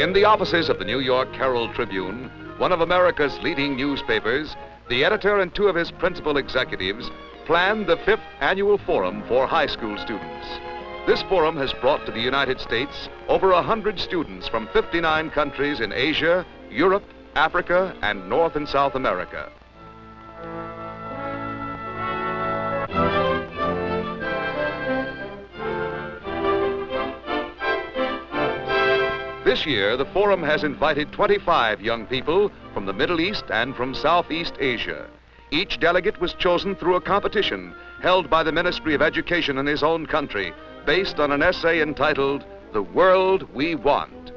In the offices of the New York Herald Tribune, one of America's leading newspapers, the editor and two of his principal executives planned the 5th annual forum for high school students. This forum has brought to the United States over 100 students from 59 countries in Asia, Europe, Africa, and North and South America. This year, the forum has invited 25 young people from the Middle East and from Southeast Asia. Each delegate was chosen through a competition held by the Ministry of Education in his own country, based on an essay entitled, "The World We Want."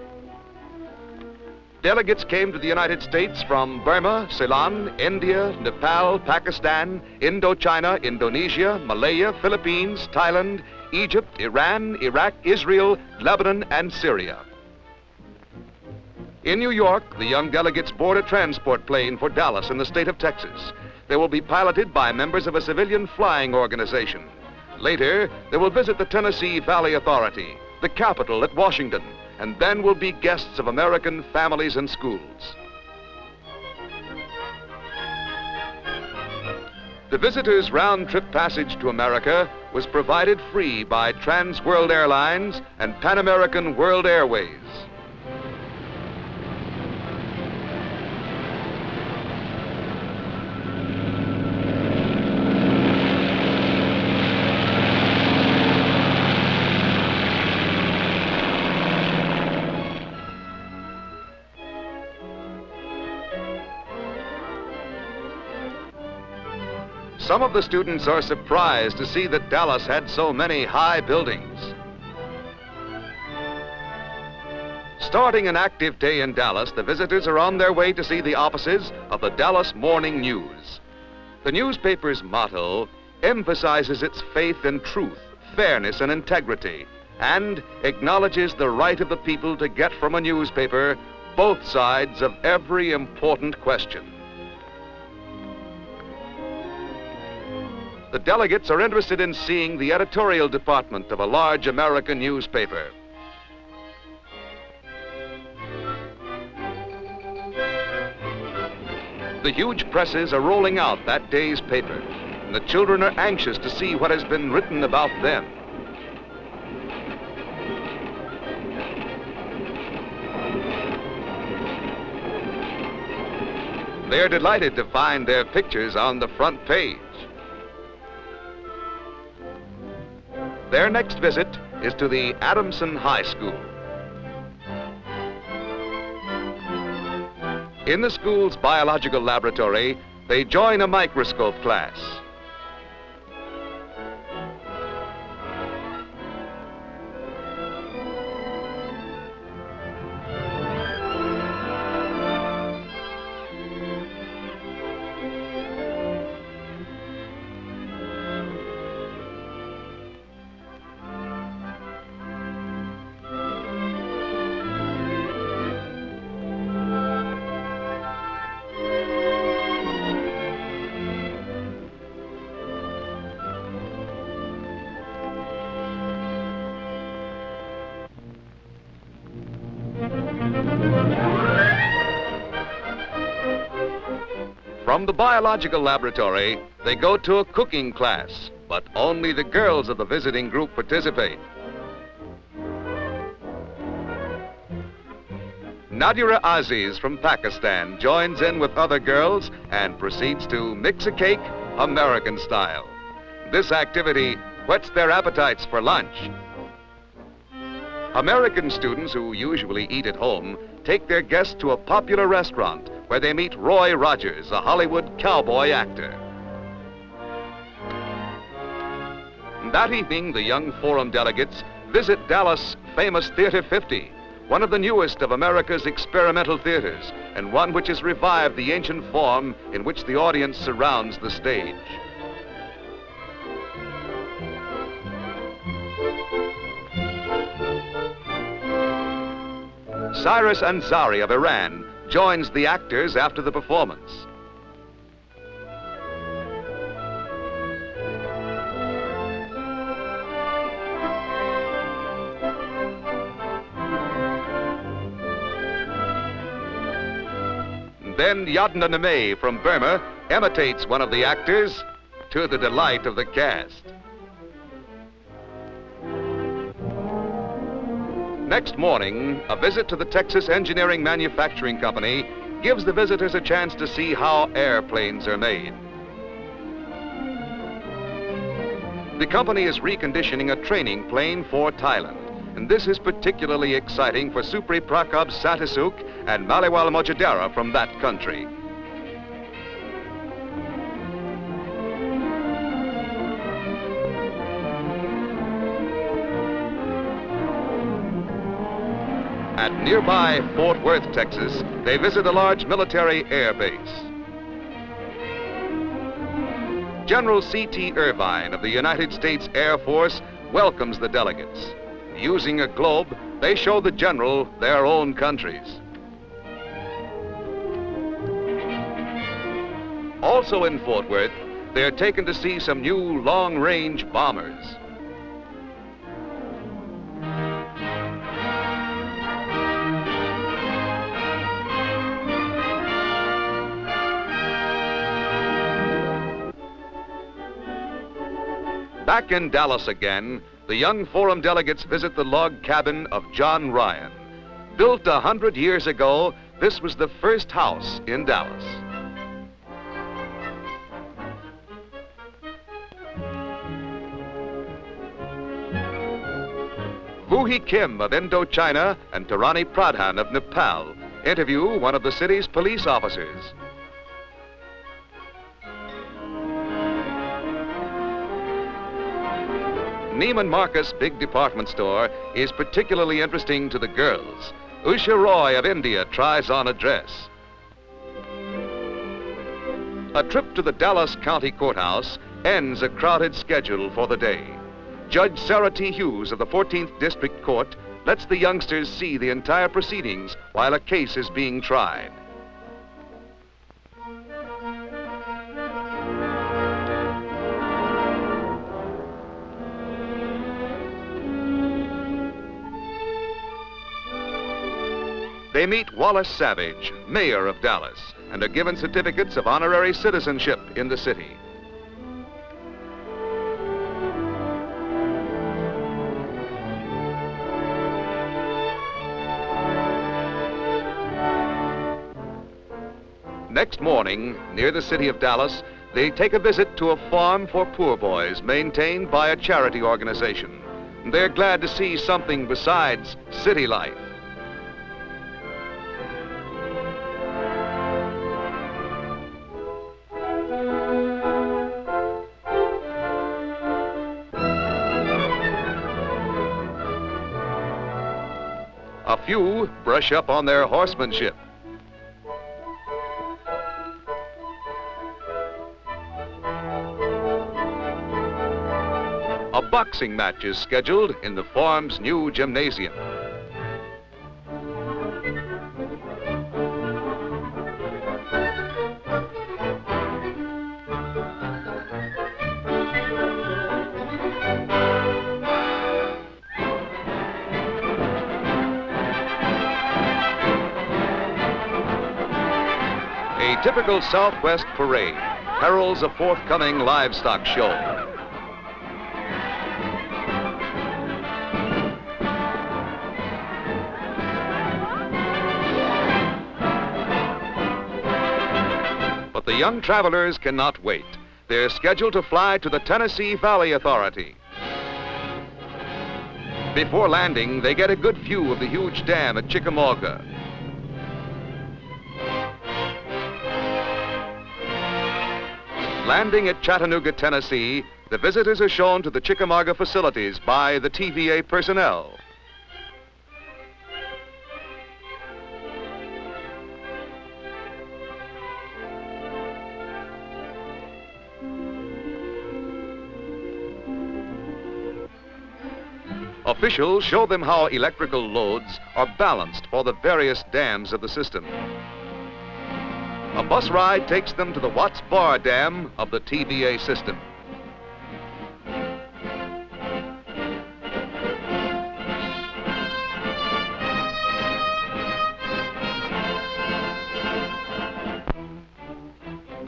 Delegates came to the United States from Burma, Ceylon, India, Nepal, Pakistan, Indochina, Indonesia, Malaya, Philippines, Thailand, Egypt, Iran, Iraq, Israel, Lebanon, and Syria. In New York, the young delegates board a transport plane for Dallas in the state of Texas. They will be piloted by members of a civilian flying organization. Later, they will visit the Tennessee Valley Authority, the Capitol at Washington, and then will be guests of American families and schools. The visitors' round-trip passage to America was provided free by Trans World Airlines and Pan American World Airways. Some of the students are surprised to see that Dallas had so many high buildings. Starting an active day in Dallas, the visitors are on their way to see the offices of the Dallas Morning News. The newspaper's motto emphasizes its faith in truth, fairness, and integrity, and acknowledges the right of the people to get from a newspaper both sides of every important question. The delegates are interested in seeing the editorial department of a large American newspaper. The huge presses are rolling out that day's paper, and the children are anxious to see what has been written about them. They're delighted to find their pictures on the front page. Their next visit is to the Adamson High School. In the school's biological laboratory, they join a microscope class. From the biological laboratory, they go to a cooking class, but only the girls of the visiting group participate. Nadira Aziz from Pakistan joins in with other girls and proceeds to mix a cake American style. This activity whets their appetites for lunch. American students who usually eat at home take their guests to a popular restaurant where they meet Roy Rogers, a Hollywood cowboy actor. That evening, the young forum delegates visit Dallas' famous Theater 50, one of the newest of America's experimental theaters, and one which has revived the ancient form in which the audience surrounds the stage. Cyrus Ansari of Iran joins the actors after the performance. then Yadna Neme from Burma imitates one of the actors to the delight of the cast. Next morning, a visit to the Texas Engineering Manufacturing Company gives the visitors a chance to see how airplanes are made. The company is reconditioning a training plane for Thailand, and this is particularly exciting for Supri Prakab Satisuk and Maliwal Mojadera from that country. At nearby Fort Worth, Texas, they visit a large military air base. General C.T. Irvine of the United States Air Force welcomes the delegates. Using a globe, they show the general their own countries. Also in Fort Worth, they're taken to see some new long-range bombers. Back in Dallas again, the young Forum delegates visit the log cabin of John Ryan. Built 100 years ago, this was the first house in Dallas. Vuhi Kim of Indochina and Tarani Pradhan of Nepal interview one of the city's police officers. Neiman Marcus big department store is particularly interesting to the girls. Usha Roy of India tries on a dress. A trip to the Dallas County Courthouse ends a crowded schedule for the day. Judge Sarah T. Hughes of the 14th District Court lets the youngsters see the entire proceedings while a case is being tried. They meet Wallace Savage, mayor of Dallas, and are given certificates of honorary citizenship in the city. Next morning, near the city of Dallas, they take a visit to a farm for poor boys maintained by a charity organization. They're glad to see something besides city life. A few brush up on their horsemanship. A boxing match is scheduled in the farm's new gymnasium. A typical Southwest parade heralds a forthcoming livestock show. But the young travelers cannot wait. They're scheduled to fly to the Tennessee Valley Authority. Before landing, they get a good view of the huge dam at Chickamauga. Landing at Chattanooga, Tennessee, the visitors are shown to the Chickamauga facilities by the TVA personnel. Officials show them how electrical loads are balanced for the various dams of the system. A bus ride takes them to the Watts Bar Dam of the TVA system.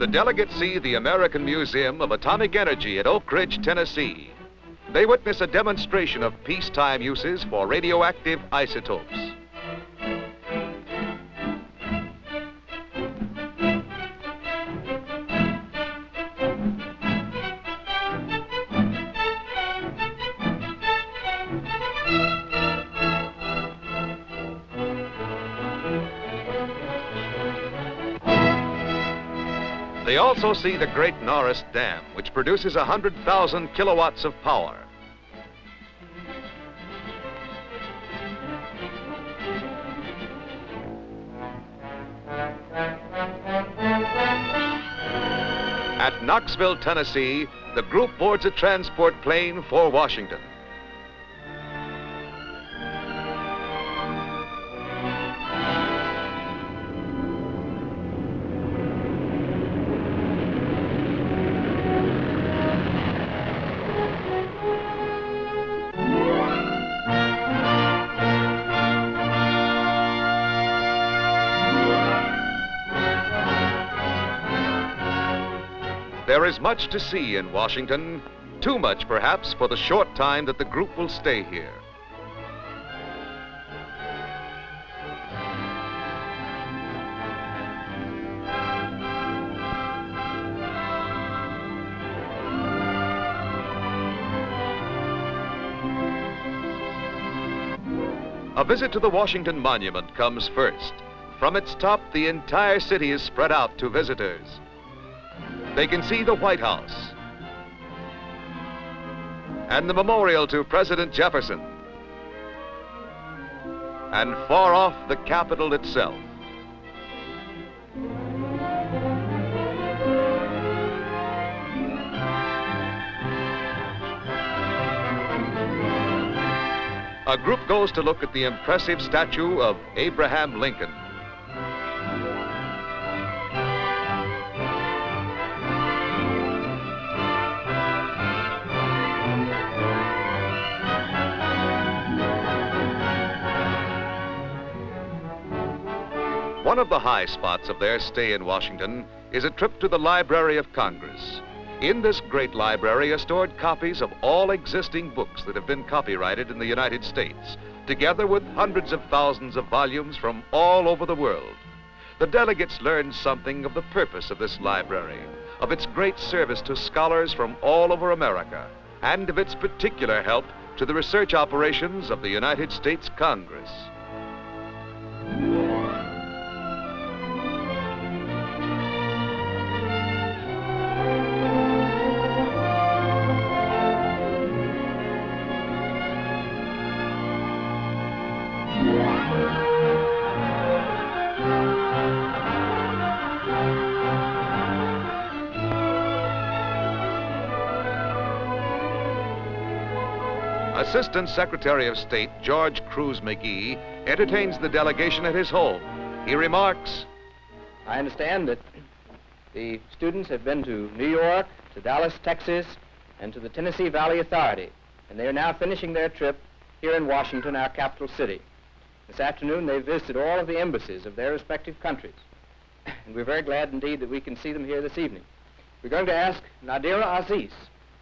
The delegates see the American Museum of Atomic Energy at Oak Ridge, Tennessee. They witness a demonstration of peacetime uses for radioactive isotopes. They also see the Great Norris Dam, which produces 100,000 kilowatts of power. At Knoxville, Tennessee, the group boards a transport plane for Washington. There is much to see in Washington, too much perhaps for the short time that the group will stay here. A visit to the Washington Monument comes first. From its top, the entire city is spread out to visitors. They can see the White House and the memorial to President Jefferson, and far off, the Capitol itself. A group goes to look at the impressive statue of Abraham Lincoln. One of the high spots of their stay in Washington is a trip to the Library of Congress. In this great library are stored copies of all existing books that have been copyrighted in the United States, together with hundreds of thousands of volumes from all over the world. The delegates learned something of the purpose of this library, of its great service to scholars from all over America, and of its particular help to the research operations of the United States Congress. Assistant Secretary of State George Cruz McGee entertains the delegation at his home. He remarks, I understand that the students have been to New York, to Dallas, Texas, and to the Tennessee Valley Authority, and they are now finishing their trip here in Washington, our capital city. This afternoon they visited all of the embassies of their respective countries, and we're very glad indeed that we can see them here this evening. We're going to ask Nadira Aziz,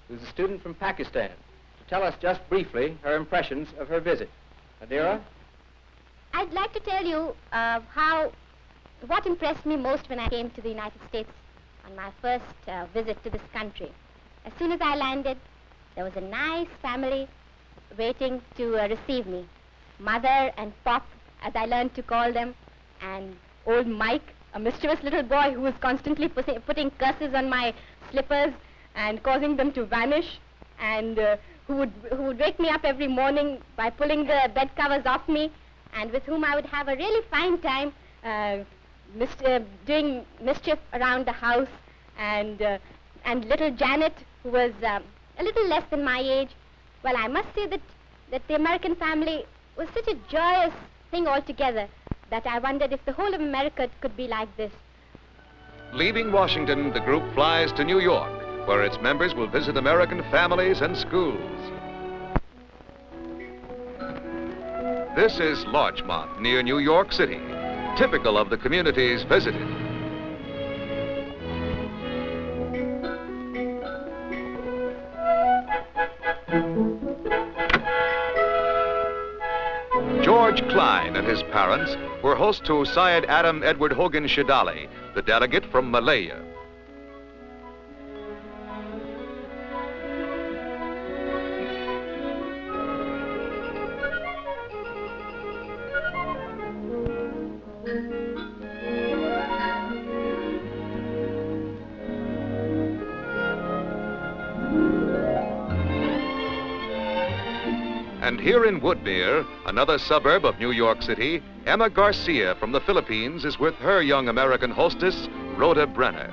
who's a student from Pakistan, tell us just briefly her impressions of her visit. Nadira? I'd like to tell you what impressed me most when I came to the United States on my first visit to this country. As soon as I landed, there was a nice family waiting to receive me. Mother and Pop, as I learned to call them, and old Mike, a mischievous little boy who was constantly putting curses on my slippers and causing them to vanish, and who would wake me up every morning by pulling the bed covers off me, and with whom I would have a really fine time doing mischief around the house, and little Janet, who was a little less than my age. Well, I must say that the American family was such a joyous thing altogether that I wondered if the whole of America could be like this. Leaving Washington, the group flies to New York, where its members will visit American families and schools. This is Larchmont, near New York City, typical of the communities visited. George Klein and his parents were host to Syed Adam Edward Hogan Shadali, the delegate from Malaya. And here in Woodmere, another suburb of New York City, Emma Garcia from the Philippines is with her young American hostess, Rhoda Brenner.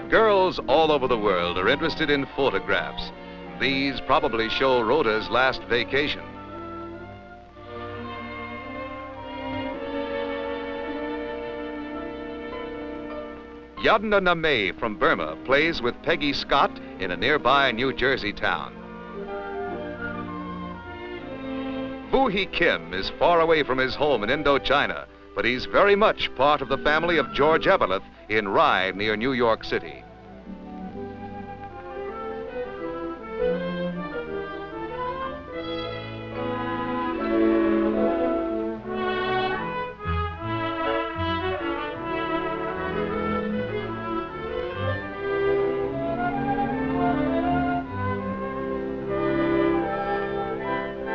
Girls all over the world are interested in photographs. These probably show Rhoda's last vacation. Yadna Name from Burma plays with Peggy Scott in a nearby New Jersey town. Fu Hee Kim is far away from his home in Indochina, but he's very much part of the family of George Eveleth in Rye near New York City.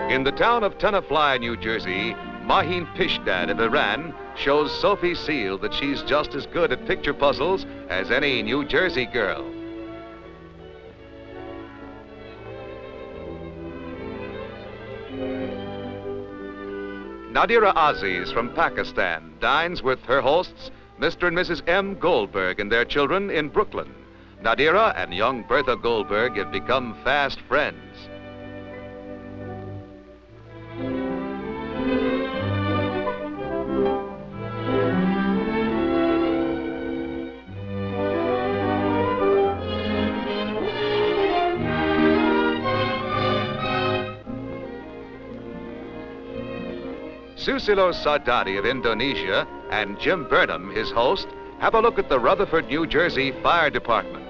In the town of Tenafly, New Jersey, Mahin Pishdad of Iran shows Sophie Seal that she's just as good at picture puzzles as any New Jersey girl. Nadira Aziz from Pakistan dines with her hosts, Mr. and Mrs. M. Goldberg and their children in Brooklyn. Nadira and young Bertha Goldberg have become fast friends. Susilo Sardadi of Indonesia and Jim Burnham, his host, have a look at the Rutherford, New Jersey Fire Department.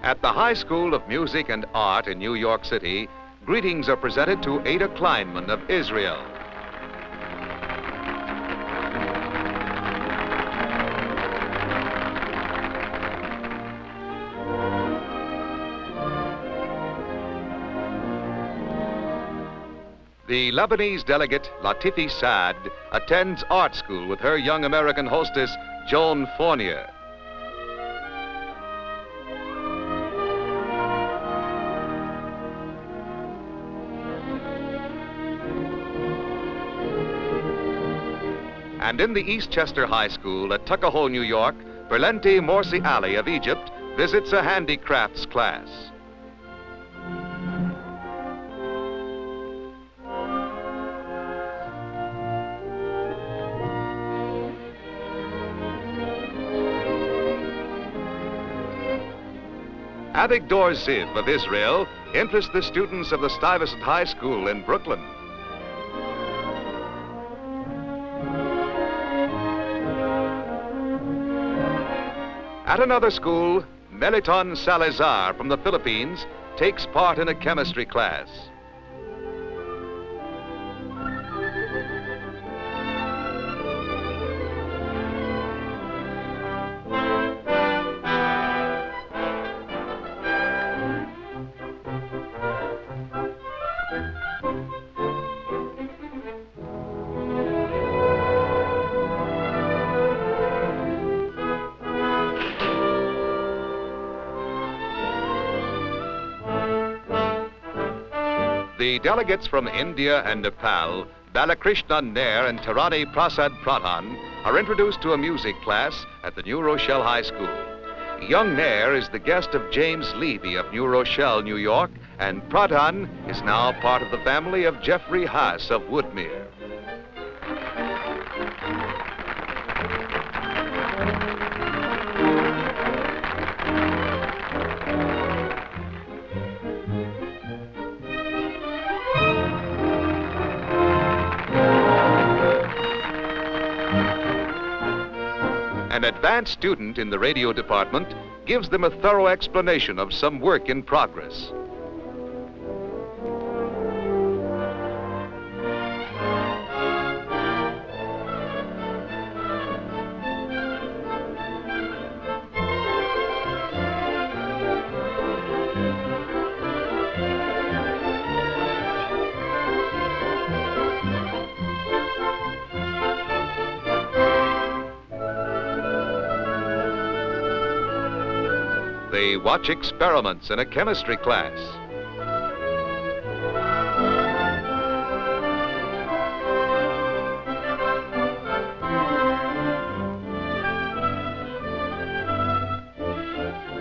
At the High School of Music and Art in New York City, greetings are presented to Ada Kleinman of Israel. The Lebanese delegate, Latifi Saad, attends art school with her young American hostess, Joan Fournier. And in the Eastchester High School at Tuckahoe, New York, Berlenti Morsi Ali of Egypt visits a handicrafts class. Avigdor Ziv of Israel interests the students of the Stuyvesant High School in Brooklyn. At another school, Meliton Salazar from the Philippines takes part in a chemistry class. The delegates from India and Nepal, Balakrishna Nair and Tarani Prasad Pradhan, are introduced to a music class at the New Rochelle High School. Young Nair is the guest of James Levy of New Rochelle, New York, and Pradhan is now part of the family of Jeffrey Haas of Woodmere. An advanced student in the radio department gives them a thorough explanation of some work in progress. They watch experiments in a chemistry class.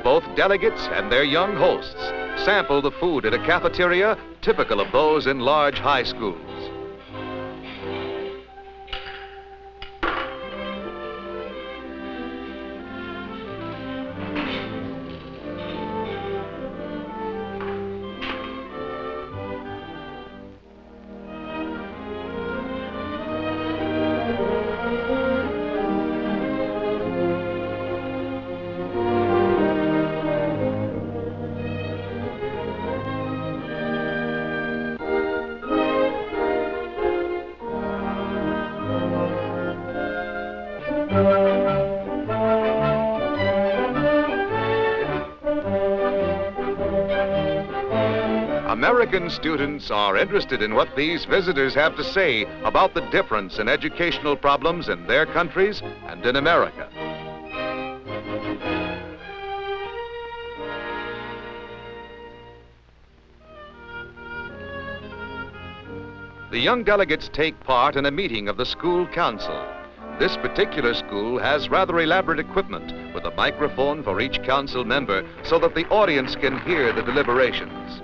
Both delegates and their young hosts sample the food at a cafeteria typical of those in large high schools. American students are interested in what these visitors have to say about the difference in educational problems in their countries and in America. The young delegates take part in a meeting of the school council. This particular school has rather elaborate equipment with a microphone for each council member so that the audience can hear the deliberations.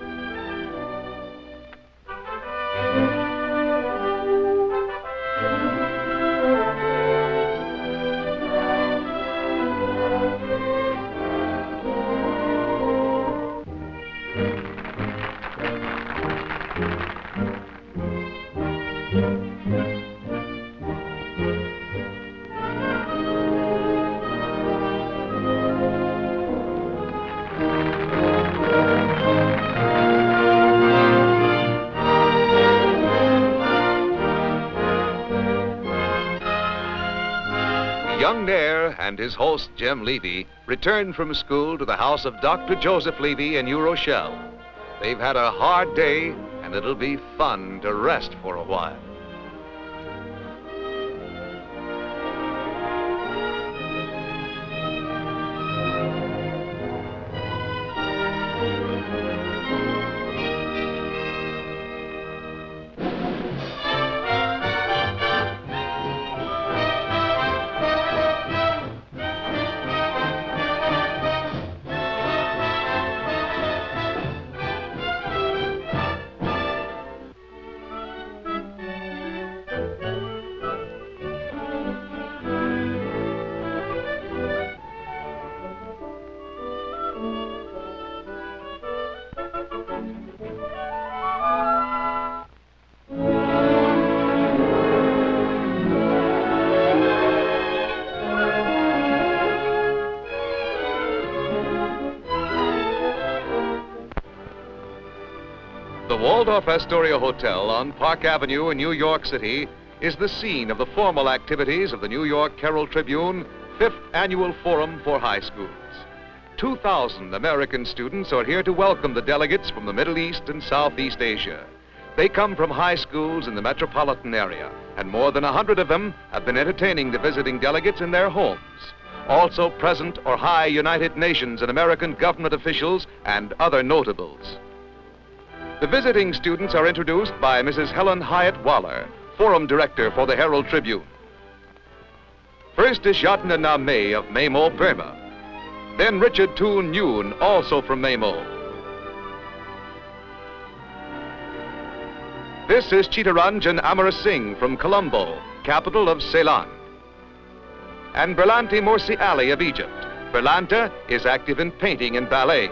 Young Nair and his host, Jim Levy, returned from school to the house of Dr. Joseph Levy in New Rochelle. They've had a hard day, and it'll be fun to rest for a while. The Waldorf Astoria Hotel on Park Avenue in New York City is the scene of the formal activities of the New York Herald Tribune 5th Annual Forum for High Schools. 2,000 American students are here to welcome the delegates from the Middle East and Southeast Asia. They come from high schools in the metropolitan area, and more than 100 of them have been entertaining the visiting delegates in their homes. Also present are high United Nations and American government officials and other notables. The visiting students are introduced by Mrs. Helen Hyatt Waller, Forum Director for the Herald Tribune. First is Yatna Name of Memo, Burma. Then Richard Toon Yoon, also from Memo. This is Chittaranjan Amara Singh from Colombo, capital of Ceylon. And Berlanti Morsi Ali of Egypt. Berlanta is active in painting and ballet.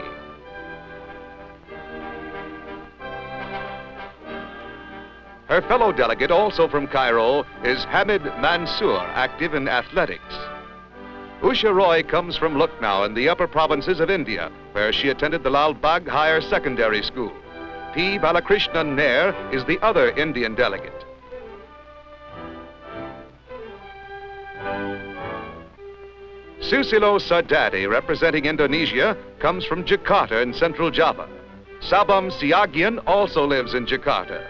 Her fellow delegate, also from Cairo, is Hamid Mansour, active in athletics. Usha Roy comes from Lucknow in the upper provinces of India, where she attended the Lal Bagh Higher Secondary School. P. Balakrishnan Nair is the other Indian delegate. Susilo Sardati, representing Indonesia, comes from Jakarta in central Java. Sabam Siagian also lives in Jakarta.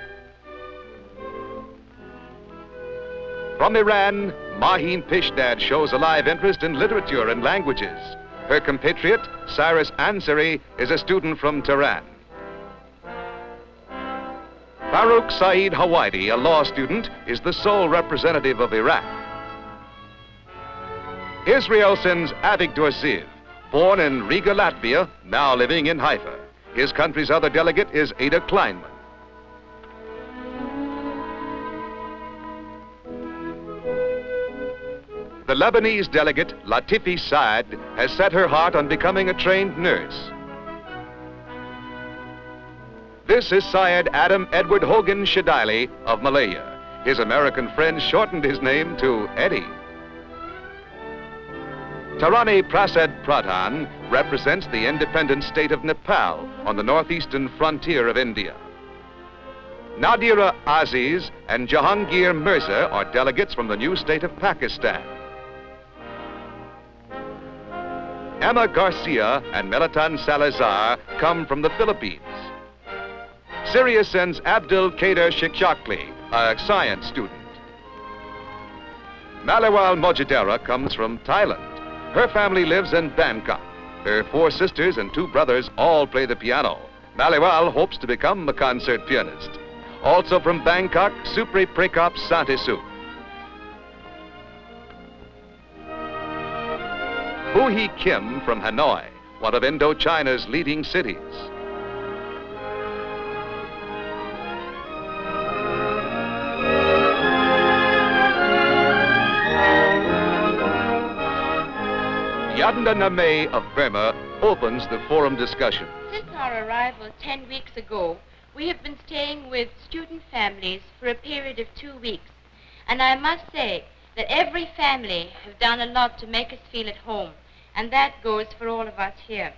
From Iran, Mahin Pishdad shows a live interest in literature and languages. Her compatriot, Cyrus Ansari, is a student from Tehran. Farouk Saeed Hawaidi, a law student, is the sole representative of Iraq. Israel sends Avigdor Ziv, born in Riga, Latvia, now living in Haifa. His country's other delegate is Ada Kleinman. The Lebanese delegate, Latifi Saad, has set her heart on becoming a trained nurse. This is Syed Adam Edward Hogan Shadaili of Malaya. His American friends shortened his name to Eddie. Tarani Prasad Pradhan represents the independent state of Nepal on the northeastern frontier of India. Nadira Aziz and Jahangir Mirza are delegates from the new state of Pakistan. Emma Garcia and Melatan Salazar come from the Philippines. Syria sends Abdul Kader Shikshakli, a science student. Maliwal Mojadera comes from Thailand. Her family lives in Bangkok. Her 4 sisters and 2 brothers all play the piano. Maliwal hopes to become a concert pianist. Also from Bangkok, Supri Prekop Santisu. Hu Hee Kim from Hanoi, one of Indochina's leading cities. Yadna Name of Burma opens the forum discussion. Since our arrival 10 weeks ago, we have been staying with student families for a period of 2 weeks. And I must say that every family have done a lot to make us feel at home. And that goes for all of us here.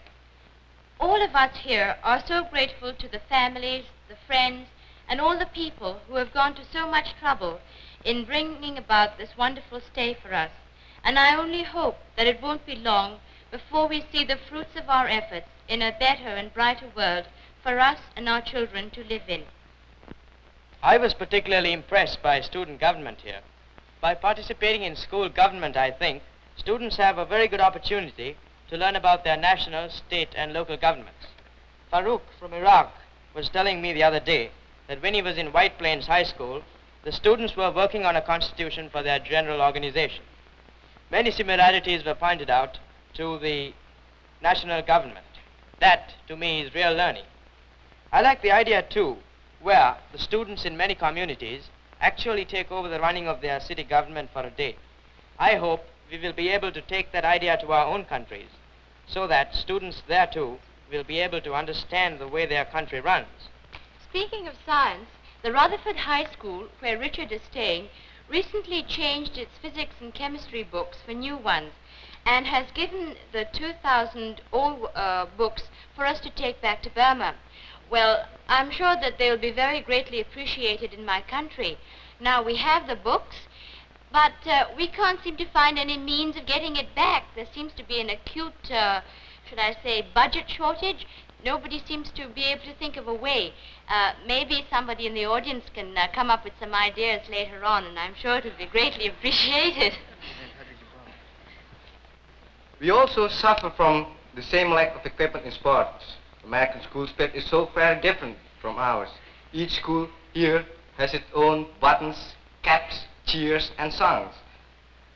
All of us here are so grateful to the families, the friends, and all the people who have gone to so much trouble in bringing about this wonderful stay for us. And I only hope that it won't be long before we see the fruits of our efforts in a better and brighter world for us and our children to live in. I was particularly impressed by student government here. By participating in school government, I think, students have a very good opportunity to learn about their national, state, and local governments. Farouk from Iraq was telling me the other day that when he was in White Plains High School, the students were working on a constitution for their general organization. Many similarities were pointed out to the national government. That, to me, is real learning. I like the idea, too, where the students in many communities actually take over the running of their city government for a day. I hope we will be able to take that idea to our own countries so that students there, too, will be able to understand the way their country runs. Speaking of science, the Rutherford High School, where Richard is staying, recently changed its physics and chemistry books for new ones and has given the 2,000 old books for us to take back to Burma. Well, I'm sure that they will be very greatly appreciated in my country. Now, we have the books, but we can't seem to find any means of getting it back. There seems to be an acute, should I say, budget shortage. Nobody seems to be able to think of a way. Maybe somebody in the audience can come up with some ideas later on, and I'm sure it will be greatly appreciated. We also suffer from the same lack of equipment in sports. American school spirit is so very different from ours. Each school here has its own buttons, caps, cheers, and songs.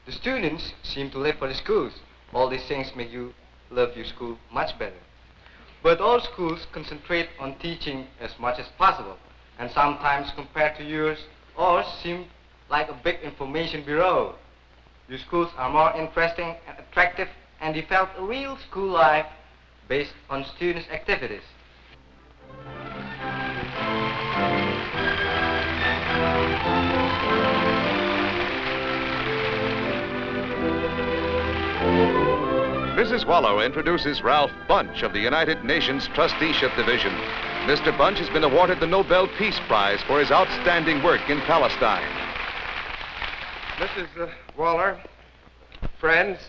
The students seem to live for the schools. All these things make you love your school much better. But all schools concentrate on teaching as much as possible, and sometimes compared to yours, ours seem like a big information bureau. Your schools are more interesting and attractive, and develop a real school life based on students' activities. Mrs. Waller introduces Ralph Bunch of the United Nations Trusteeship Division. Mr. Bunch has been awarded the Nobel Peace Prize for his outstanding work in Palestine. Mrs. Waller, friends,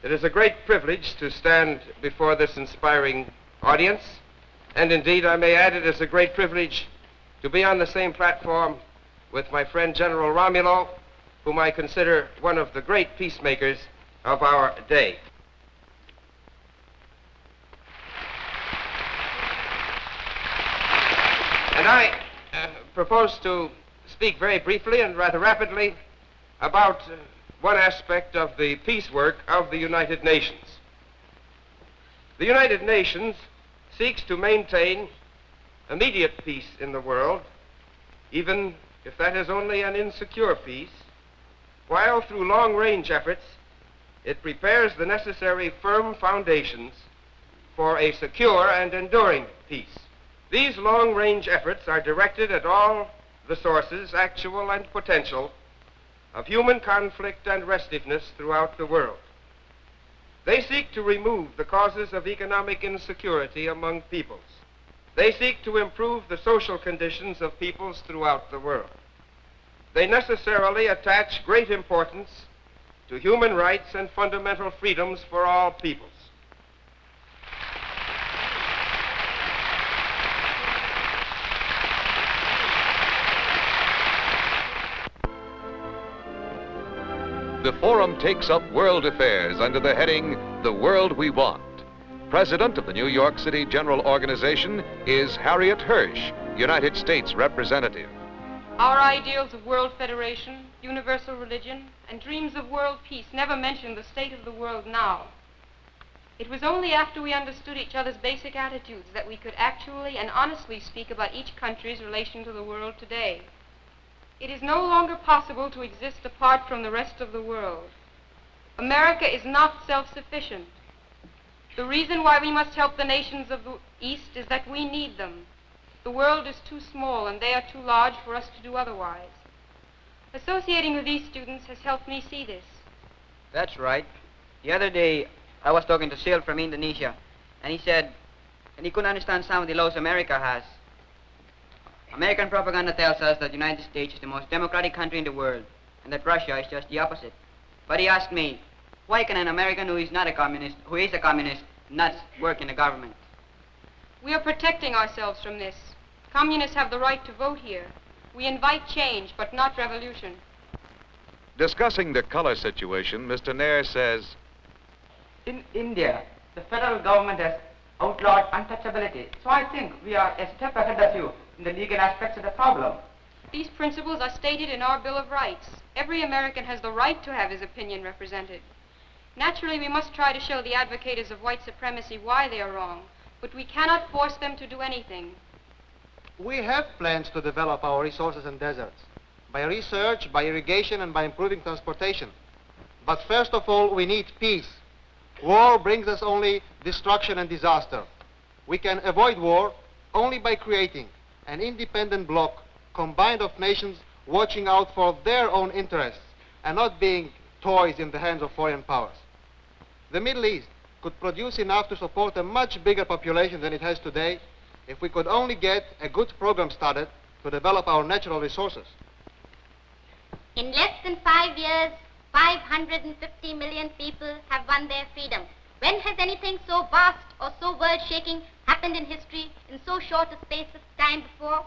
it is a great privilege to stand before this inspiring audience, and indeed, I may add, it is a great privilege to be on the same platform with my friend General Romulo, whom I consider one of the great peacemakers of our day. And I propose to speak very briefly and rather rapidly about one aspect of the peace work of the United Nations. The United Nations seeks to maintain immediate peace in the world, even if that is only an insecure peace, while through long-range efforts it prepares the necessary firm foundations for a secure and enduring peace. These long-range efforts are directed at all the sources, actual and potential, of human conflict and restiveness throughout the world. They seek to remove the causes of economic insecurity among peoples. They seek to improve the social conditions of peoples throughout the world. They necessarily attach great importance to human rights and fundamental freedoms for all peoples. The forum takes up world affairs under the heading, The World We Want. President of the New York City General Organization is Harriet Hirsch, United States Representative. Our ideals of world federation, universal religion, and dreams of world peace never mentioned the state of the world now. It was only after we understood each other's basic attitudes that we could actually and honestly speak about each country's relation to the world today. It is no longer possible to exist apart from the rest of the world. America is not self-sufficient. The reason why we must help the nations of the East is that we need them. The world is too small and they are too large for us to do otherwise. Associating with these students has helped me see this. That's right. The other day, I was talking to Sil from Indonesia, and he said, and he couldn't understand some of the laws America has. American propaganda tells us that the United States is the most democratic country in the world, and that Russia is just the opposite. But he asked me, why can an American who is a communist, not work in the government? We are protecting ourselves from this. Communists have the right to vote here. We invite change, but not revolution. Discussing the color situation, Mr. Nair says, in India, the federal government has outlawed untouchability. So I think we are a step ahead of you in the legal aspects of the problem. These principles are stated in our Bill of Rights. Every American has the right to have his opinion represented. Naturally, we must try to show the advocates of white supremacy why they are wrong, but we cannot force them to do anything. We have plans to develop our resources and deserts, by research, by irrigation, and by improving transportation. But first of all, we need peace. War brings us only destruction and disaster. We can avoid war only by creating an independent bloc combined of nations watching out for their own interests and not being toys in the hands of foreign powers. The Middle East could produce enough to support a much bigger population than it has today if we could only get a good program started to develop our natural resources. In less than 5 years, 550 million people have won their freedom. When has anything so vast or so world-shaking happened in history in so short a space of time before?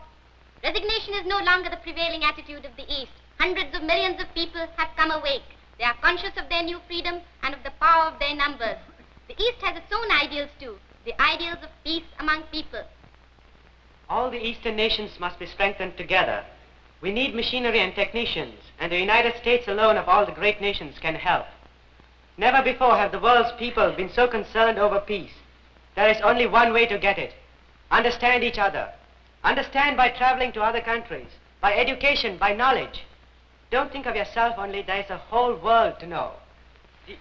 Resignation is no longer the prevailing attitude of the East. Hundreds of millions of people have come awake. They are conscious of their new freedom and of the power of their numbers. The East has its own ideals too, the ideals of peace among people. All the Eastern nations must be strengthened together. We need machinery and technicians, and the United States alone of all the great nations can help. Never before have the world's people been so concerned over peace. There is only one way to get it. Understand each other. Understand by traveling to other countries, by education, by knowledge. Don't think of yourself only, there is a whole world to know.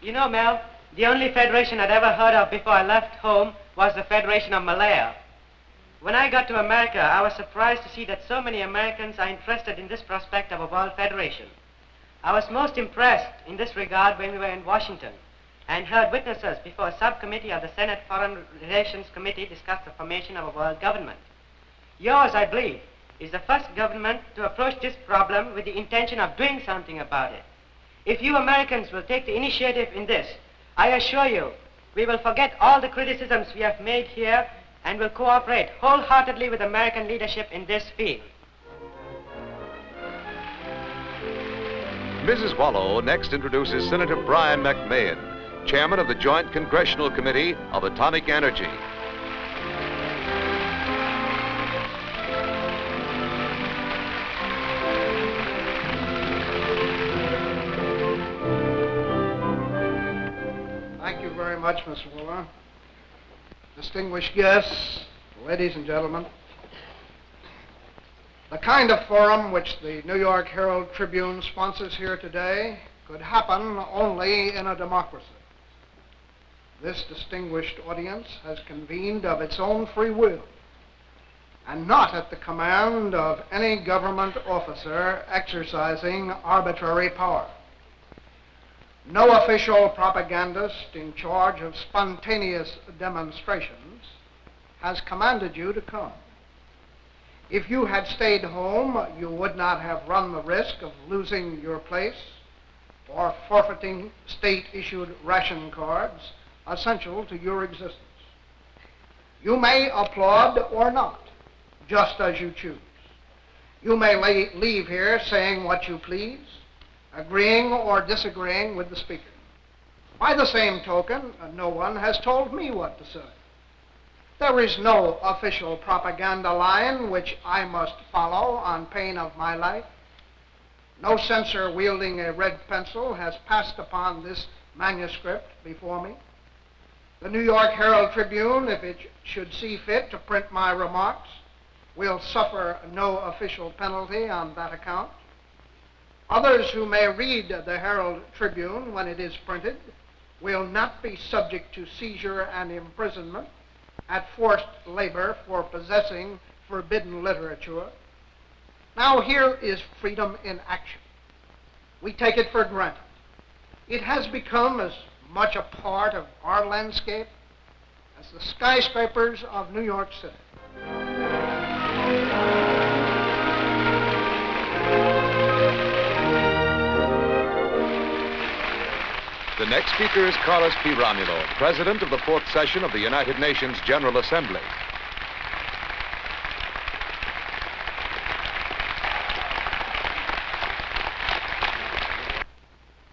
You know, Mel, the only federation I'd ever heard of before I left home was the Federation of Malaya. When I got to America, I was surprised to see that so many Americans are interested in this prospect of a world federation. I was most impressed in this regard when we were in Washington and heard witnesses before a subcommittee of the Senate Foreign Relations Committee discuss the formation of a world government. Yours, I believe, is the first government to approach this problem with the intention of doing something about it. If you Americans will take the initiative in this, I assure you, we will forget all the criticisms we have made here and will cooperate wholeheartedly with American leadership in this field. Mrs. Wallow next introduces Senator Brian McMahon, chairman of the Joint Congressional Committee of Atomic Energy. Thank you very much, Mr. Fuller. Distinguished guests, ladies and gentlemen, the kind of forum which the New York Herald Tribune sponsors here today could happen only in a democracy. This distinguished audience has convened of its own free will and not at the command of any government officer exercising arbitrary power. No official propagandist in charge of spontaneous demonstrations has commanded you to come. If you had stayed home, you would not have run the risk of losing your place or forfeiting state-issued ration cards essential to your existence. You may applaud or not, just as you choose. You may leave here saying what you please, agreeing or disagreeing with the speaker. By the same token, no one has told me what to say. There is no official propaganda line which I must follow on pain of my life. No censor wielding a red pencil has passed upon this manuscript before me. The New York Herald Tribune, if it should see fit to print my remarks, will suffer no official penalty on that account. Others who may read the Herald Tribune when it is printed will not be subject to seizure and imprisonment at forced labor for possessing forbidden literature. Now here is freedom in action. We take it for granted. It has become as much a part of our landscape as the skyscrapers of New York City. The next speaker is Carlos P. Romulo, President of the Fourth Session of the United Nations General Assembly.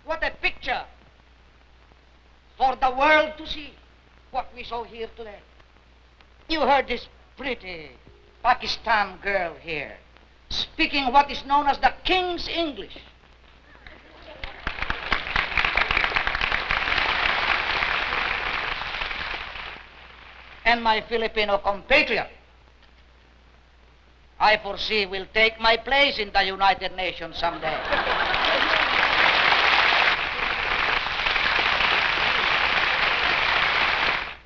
What a picture for the world to see, what we saw here today. You heard this pretty Pakistan girl here speaking what is known as the King's English. And my Filipino compatriot, I foresee, will take my place in the United Nations someday.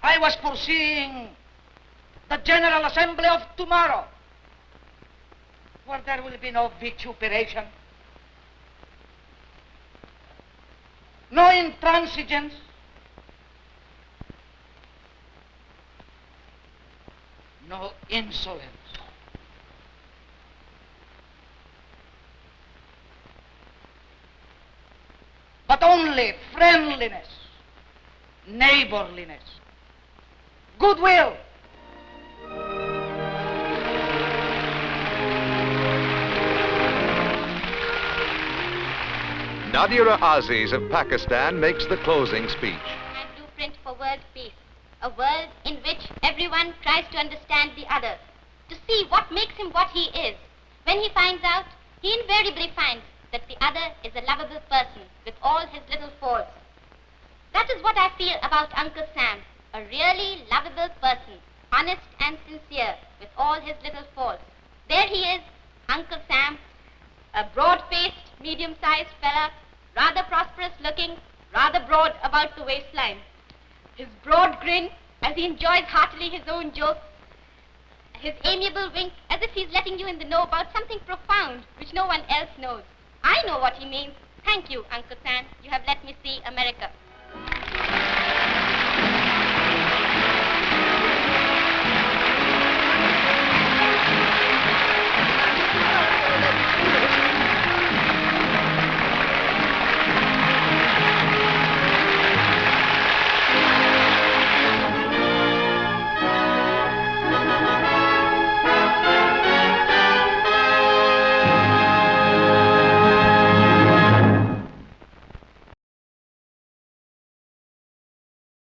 I was foreseeing the General Assembly of tomorrow, where there will be no vituperation, no intransigence, no insolence. But only friendliness, neighborliness, goodwill. Nadira Aziz of Pakistan makes the closing speech. And blueprint for world peace. A world in which everyone tries to understand the other, to see what makes him what he is. When he finds out, he invariably finds that the other is a lovable person with all his little faults. That is what I feel about Uncle Sam, a really lovable person, honest and sincere with all his little faults. There he is, Uncle Sam, a broad-faced, medium-sized fella, rather prosperous looking, rather broad about the waistline. His broad grin as he enjoys heartily his own jokes, his amiable wink as if he's letting you in the know about something profound which no one else knows. I know what he means. Thank you, Uncle Sam. You have let me see America.